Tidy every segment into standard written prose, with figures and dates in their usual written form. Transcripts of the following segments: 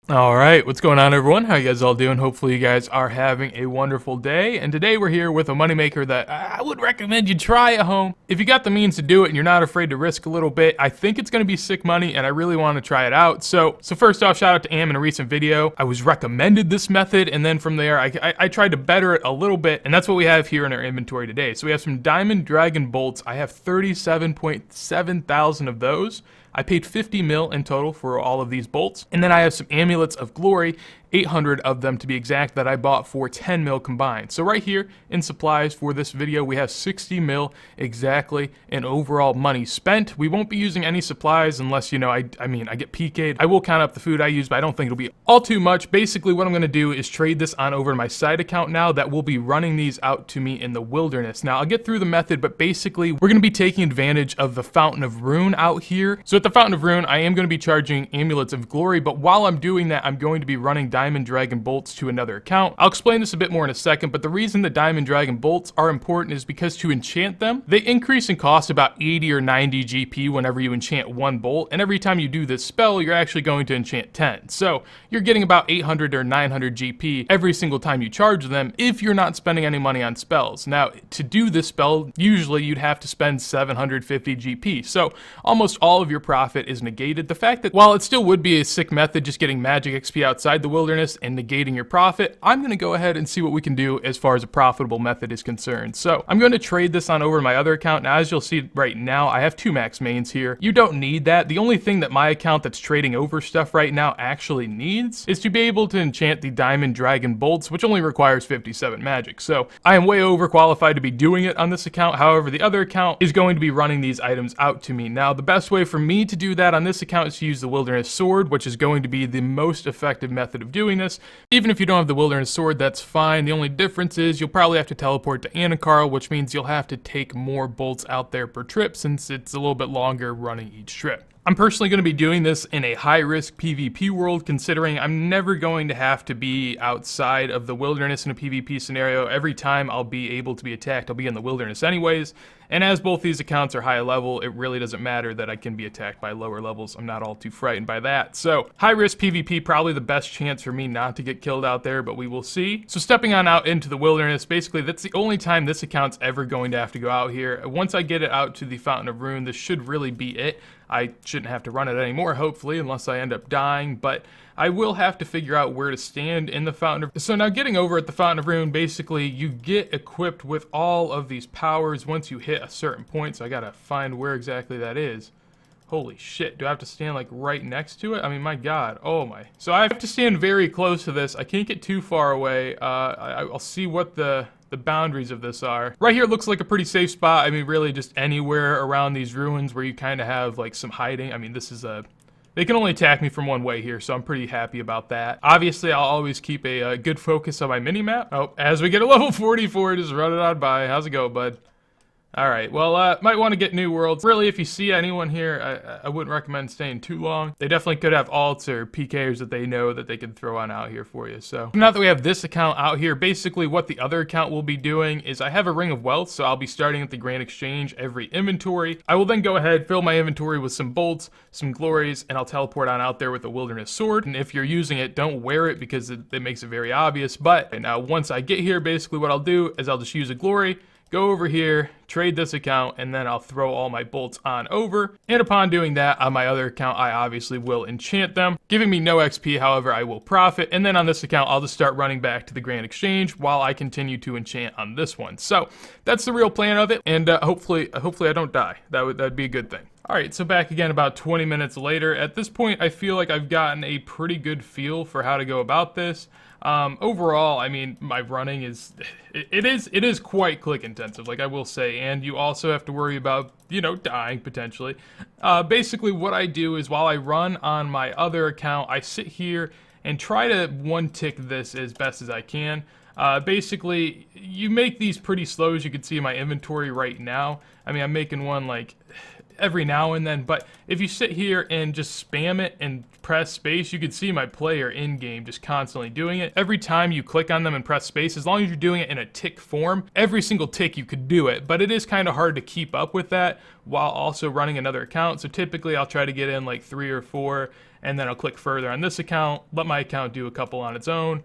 All right, what's going on, everyone? How you guys all doing? Hopefully you guys are having a wonderful day. And today we're here with a moneymaker that I would recommend you try at home. If you got the means to do it and you're not afraid to risk a little bit, I think it's going to be sick money and I really want to try it out. So first off, shout out to Am in a recent video. I was recommended this method, and then from there I tried to better it a little bit, and that's what we have here in our inventory today. So we have some Diamond Dragon bolts. I have 37.7 thousand of those. I paid 50 mil in total for all of these bolts. And then I have some amulets of glory, 800 of them to be exact, that I bought for 10 mil combined. So right here in supplies for this video, we have 60 mil exactly in overall money spent. We won't be using any supplies unless, you know, I get PK'd. I will count up the food I use, but I don't think it'll be all too much. Basically, what I'm gonna do is trade this on over to my side account now that will be running these out to me in the wilderness. Now, I'll get through the method, but basically, we're gonna be taking advantage of the Fountain of Rune out here. So at the Fountain of Rune, I am gonna be charging amulets of glory, but while I'm doing that, I'm going to be running Diamond Dragon bolts to another account. I'll explain this a bit more in a second, but the reason the Diamond Dragon bolts are important is because to enchant them, they increase in cost about 80 or 90 GP whenever you enchant one bolt, and every time you do this spell, you're actually going to enchant 10. So you're getting about 800 or 900 GP every single time you charge them if you're not spending any money on spells. Now, to do this spell, usually you'd have to spend 750 GP, so almost all of your profit is negated. The fact that while it still would be a sick method just getting magic XP outside the wilderness and negating your profit, I'm going to go ahead and see what we can do as far as a profitable method is concerned. So I'm going to trade this on over to my other account. Now, as you'll see right now, I have two max mains here. You don't need that. The only thing that my account that's trading over stuff right now actually needs is to be able to enchant the Diamond Dragon bolts, which only requires 57 magic. So I am way overqualified to be doing it on this account. However, the other account is going to be running these items out to me. Now, the best way for me to do that on this account is to use the Wilderness Sword, which is going to be the most effective method of doing this. Even if you don't have the Wilderness Sword, that's fine. The only difference is you'll probably have to teleport to Anakarl, which means you'll have to take more bolts out there per trip since it's a little bit longer running each trip. I'm personally going to be doing this in a high-risk PvP world, considering I'm never going to have to be outside of the wilderness in a PvP scenario. Every time I'll be able to be attacked, I'll be in the wilderness anyways. And as both these accounts are high level, it really doesn't matter that I can be attacked by lower levels. I'm not all too frightened by that. So high-risk PvP, probably the best chance for me not to get killed out there, but we will see. So stepping on out into the wilderness, basically that's the only time this account's ever going to have to go out here. Once I get it out to the Fountain of Rune, this should really be it. I shouldn't have to run it anymore, hopefully, unless I end up dying, but I will have to figure out where to stand in the Fountain of... So now getting over at the Fountain of Rune, basically you get equipped with all of these powers once you hit a certain point, so I gotta find where exactly that is. Holy shit, do I have to stand like right next to it? I mean, my god, oh my. So I have to stand very close to this. I can't get too far away. I'll see what the boundaries of this are. Right here looks like a pretty safe spot. I mean, really just anywhere around these ruins where you kind of have like some hiding. I mean, this is a... They can only attack me from one way here, so I'm pretty happy about that. Obviously, I'll always keep a good focus on my mini-map. Oh, as we get a level 44, just run it on by. How's it go, bud? Alright, well, might want to get new worlds. Really, if you see anyone here, I wouldn't recommend staying too long. They definitely could have alts or PKers that they know that they can throw on out here for you. So now that we have this account out here, basically what the other account will be doing is I have a Ring of Wealth, so I'll be starting at the Grand Exchange every inventory. I will then go ahead, fill my inventory with some bolts, some glories, and I'll teleport on out there with the Wilderness Sword. And if you're using it, don't wear it because it makes it very obvious. But now once I get here, basically what I'll do is I'll just use a glory, go over here, trade this account, and then I'll throw all my bolts on over. And upon doing that, on my other account, I obviously will enchant them, giving me no XP, however, I will profit. And then on this account, I'll just start running back to the Grand Exchange while I continue to enchant on this one. So that's the real plan of it, and hopefully I don't die. That'd be a good thing. Alright, so back again about 20 minutes later. At this point, I feel like I've gotten a pretty good feel for how to go about this. Overall, I mean, my running is, it is quite click intensive, like I will say, and you also have to worry about, you know, dying potentially. Basically what I do is while I run on my other account, I sit here and try to one tick this as best as I can. Basically, you make these pretty slow, as you can see in my inventory right now. I mean, I'm making one like every now and then, but if you sit here and just spam it and press space, you can see my player in game just constantly doing it. Every time you click on them and press space, as long as you're doing it in a tick form, every single tick you could do it, but it is kind of hard to keep up with that while also running another account. So typically I'll try to get in like 3 or 4 and then I'll click further on this account, let my account do a couple on its own,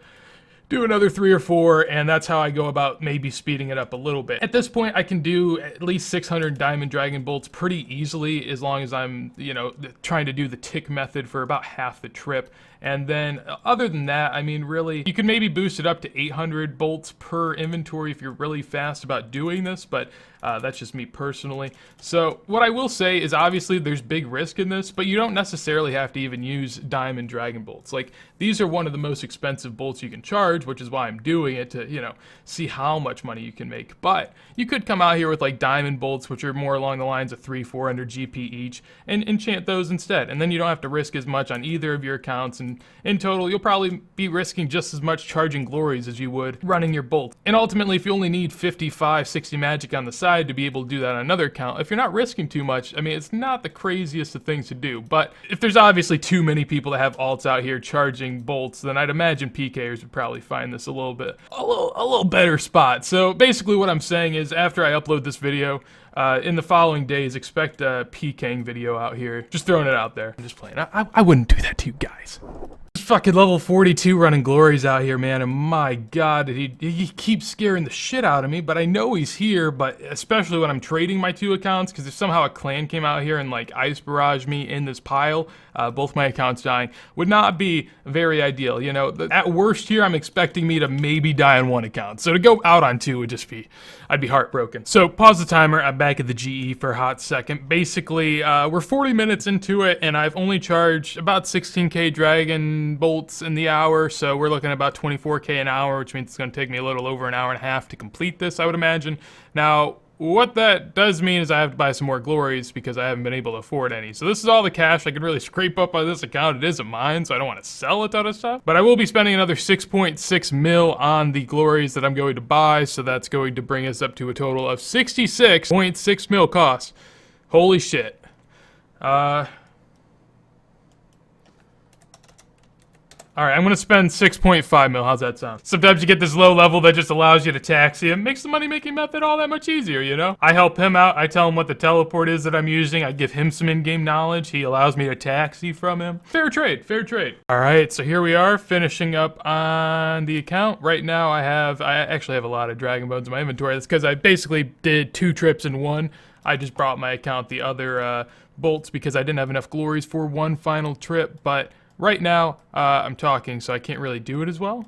do another 3 or 4, and that's how I go about maybe speeding it up a little bit. At this point, I can do at least 600 Diamond Dragon Bolts pretty easily, as long as I'm, you know, trying to do the tick method for about half the trip. And then, other than that, I mean, really, you can maybe boost it up to 800 bolts per inventory if you're really fast about doing this, but that's just me personally. So, what I will say is, obviously, there's big risk in this, but you don't necessarily have to even use Diamond Dragon Bolts. Like, these are one of the most expensive bolts you can charge, which is why I'm doing it, to, you know, see how much money you can make. But you could come out here with, like, Diamond Bolts, which are more along the lines of 300-400 GP each, and enchant those instead. And then you don't have to risk as much on either of your accounts, and in total, you'll probably be risking just as much charging glories as you would running your bolt. And ultimately, if you only need 55, 60 magic on the side to be able to do that on another account, if you're not risking too much, I mean, it's not the craziest of things to do. But if there's obviously too many people that have alts out here charging bolts, then I'd imagine PKers would probably find this a little better spot. So basically what I'm saying is, after I upload this video, in the following days, expect a PKing video out here. Just throwing it out there. I'm just playing. I wouldn't do that to you guys. Fucking level 42 running glories out here, man, and my god, he keeps scaring the shit out of me, but I know he's here, but especially when I'm trading my 2 accounts, because if somehow a clan came out here and, like, ice barrage me in this pile, both my accounts dying, would not be very ideal, you know. At worst here, I'm expecting me to maybe die on 1 account, so to go out on 2 would just be, I'd be heartbroken. So, pause the timer, I'm back at the GE for a hot second. Basically, we're 40 minutes into it, and I've only charged about 16k Dragon Bolts in the hour, so we're looking at about 24k an hour, which means it's going to take me a little over an hour and a half to complete this, I would imagine. Now, what that does mean is I have to buy some more glories because I haven't been able to afford any. So this is all the cash I could really scrape up on this account. It isn't mine, so I don't want to sell a ton of stuff. But I will be spending another 6.6 mil on the glories that I'm going to buy, so that's going to bring us up to a total of 66.6 mil cost. Holy shit. Alright, I'm gonna spend 6.5 mil, how's that sound? Sometimes you get this low level that just allows you to taxi him. Makes the money making method all that much easier, you know? I help him out, I tell him what the teleport is that I'm using, I give him some in-game knowledge, he allows me to taxi from him. Fair trade, fair trade. Alright, so here we are, finishing up on the account. Right now I actually have a lot of Dragon Bones in my inventory. That's because I basically did 2 trips in one. I just brought my account the other bolts because I didn't have enough glories for one final trip, but right now, I'm talking, so I can't really do it as well.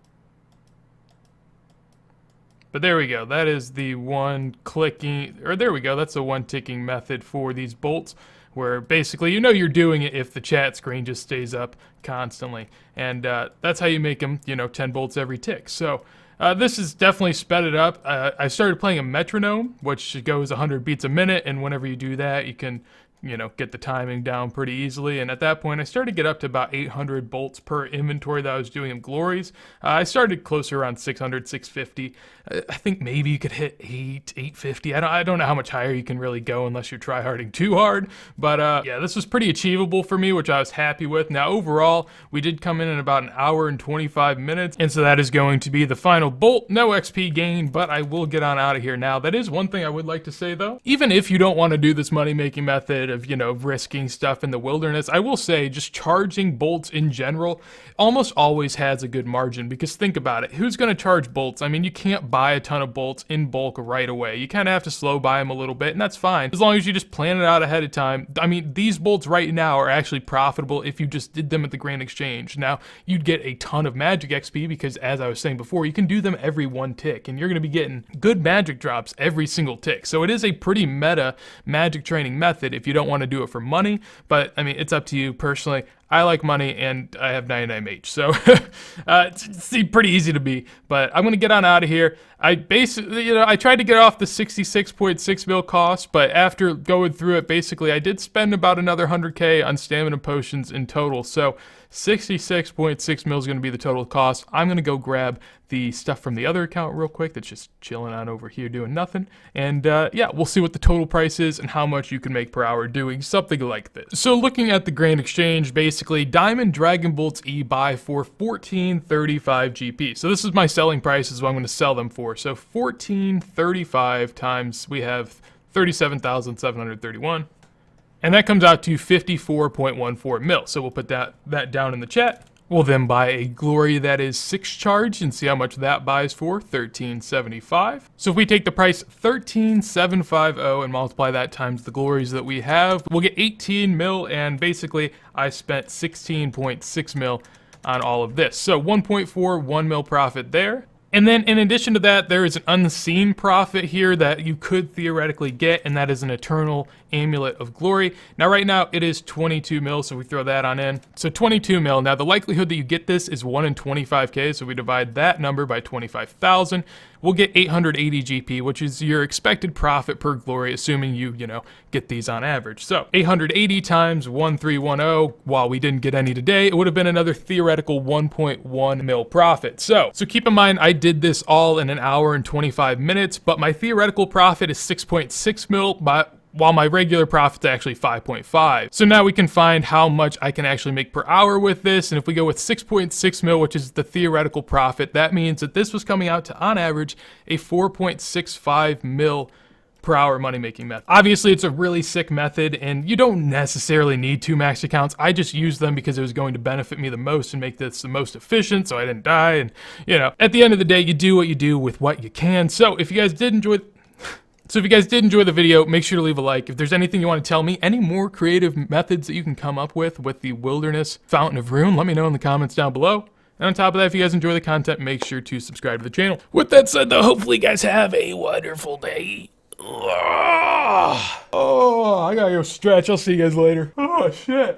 But there we go. That is the one clicking, or there we go. That's the one ticking method for these bolts, where basically you know you're doing it if the chat screen just stays up constantly. And that's how you make them, you know, 10 bolts every tick. So this is definitely sped it up. I started playing a metronome, which goes 100 beats a minute, and whenever you do that, you can, you know, get the timing down pretty easily. And at that point, I started to get up to about 800 bolts per inventory that I was doing of glories. I started closer around 600, 650. I think maybe you could hit 850. I don't know how much higher you can really go unless you're tryharding too hard. But yeah, this was pretty achievable for me, which I was happy with. Now, overall, we did come in about an hour and 25 minutes. And so that is going to be the final bolt. No XP gain, but I will get on out of here now. That is one thing I would like to say, though. Even if you don't want to do this money-making method of, you know, risking stuff in the wilderness, I will say just charging bolts in general almost always has a good margin, because think about it, who's going to charge bolts? I mean, you can't buy a ton of bolts in bulk right away. You kind of have to slow buy them a little bit, and that's fine as long as you just plan it out ahead of time. I mean, these bolts right now are actually profitable if you just did them at the Grand Exchange. Now, you'd get a ton of magic XP because, as I was saying before, you can do them every 1 tick, and you're going to be getting good magic drops every single tick. So it is a pretty meta magic training method if you don't want to do it for money, but I mean, it's up to you personally. I like money, and I have 99H, so it's pretty easy to be, but I'm going to get on out of here. I basically, you know, I tried to get off the 66.6 mil cost, but after going through it, basically, I did spend about another 100k on stamina potions in total, so 66.6 mil is going to be the total cost. I'm going to go grab the stuff from the other account real quick that's just chilling on over here doing nothing, and yeah, we'll see what the total price is and how much you can make per hour doing something like this. So looking at the Grand Exchange, basically, Diamond Dragon Bolts E buy for 1435 GP. So this is my selling price, is what I'm going to sell them for. So 1435 times, we have 37,731. And that comes out to 54.14 mil. So we'll put that down in the chat. We'll then buy a glory that is 6 charged and see how much that buys for, 1375. So if we take the price 13750 and multiply that times the glories that we have, we'll get 18 mil, and basically I spent 16.6 mil on all of this. So 1.41 mil profit there. And then in addition to that, there is an unseen profit here that you could theoretically get, and that is an eternal amulet of glory. Now right now it is 22 mil, so we throw that on in. So 22 mil. Now the likelihood that you get this is 1 in 25k, so we divide that number by 25,000. We'll get 880 GP, which is your expected profit per glory, assuming you get these on average. So 880 times 1310, while we didn't get any today, it would have been another theoretical 1.1 mil profit. So keep in mind, I did this all in an hour and 25 minutes, but my theoretical profit is 6.6 mil, while my regular profit's actually 5.5. So now we can find how much I can actually make per hour with this, and if we go with 6.6 mil, which is the theoretical profit, that means that this was coming out to, on average, a 4.65 mil per hour money making method. Obviously it's a really sick method, and you don't necessarily need 2 max accounts. I just used them because it was going to benefit me the most and make this the most efficient so I didn't die. And at the end of the day, you do what you do with what you can. So if you guys did enjoy the video, make sure to leave a like. If there's anything you want to tell me, any more creative methods that you can come up with the Wilderness Fountain of Rune, let me know in the comments down below. And on top of that, if you guys enjoy the content, make sure to subscribe to the channel. With that said though, hopefully you guys have a wonderful day. Oh, I gotta go stretch. I'll see you guys later. Oh, shit.